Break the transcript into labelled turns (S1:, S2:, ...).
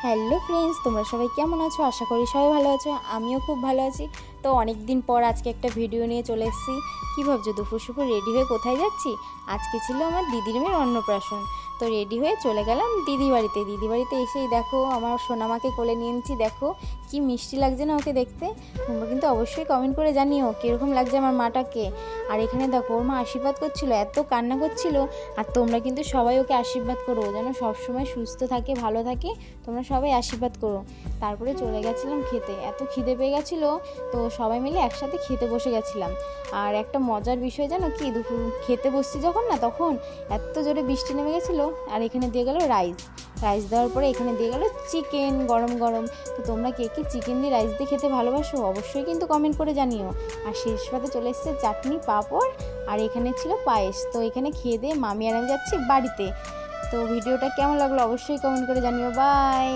S1: Hello friends, তোমরা সবাই কেমন আছো? আশা করি সবাই ভালো আছো। আমিও খুব ভালো আছি। তো অনেক দিন পর আজকে একটা ভিডিও নিয়ে চলে এসেছি। কী ভাবছো, দুপুর সুপুর রেডি হয়ে কোথায় যাচ্ছি? আজকে ছিল আমার দিদির মেয়ের অন্নপ্রাশন। তো রেডি হয়ে চলে গেলাম দিদি বাড়িতে। দিদি বাড়িতে এসেই দেখো আমার সোনামাকে কোলে নিয়ে নিচ্ছি। দেখো কি মিষ্টি লাগছে না ওকে দেখতে। তোমরা কিন্তু অবশ্যই কমেন্ট করে জানিও কীরকম লাগছে আমার মাটাকে। আর এখানে দেখো ওর মা আশীর্বাদ করছিল, এত কান্না করছিল। আর তোমরা কিন্তু সবাই ওকে আশীর্বাদ করো যেন সবসময় সুস্থ থাকে, ভালো থাকে। তোমরা সবাই আশীর্বাদ করো। তারপরে চলে গেছিলাম খেতে, এত খিদে পেয়ে গেছিলো। তো সবাই মিলে একসাথে খেতে বসে গেছিলাম। আর একটা মজার বিষয় জানো কি, দুপুর খেতে বসছি যখন না, তখন এত জোরে বৃষ্টি নেমে গেছিলো। আর এখানে দিয়ে গেল রাইস দেওয়ার পরে এখানে দিয়ে গেল চিকেন গরম গরম। তো তোমরা কে কে চিকেন দিয়ে রাইস দিয়ে খেতে ভালোবাসো অবশ্যই কিন্তু কমেন্ট করে জানিও। আর শেষ পাতে চলে এসেছে চাটনি, পাঁপড়, আর এখানে ছিল পায়েস। তো এখানে খেয়ে দিয়ে মামি আর আমি যাচ্ছি বাড়িতে। তো ভিডিওটা কেমন লাগলো অবশ্যই কমেন্ট করে জানিও। বাই।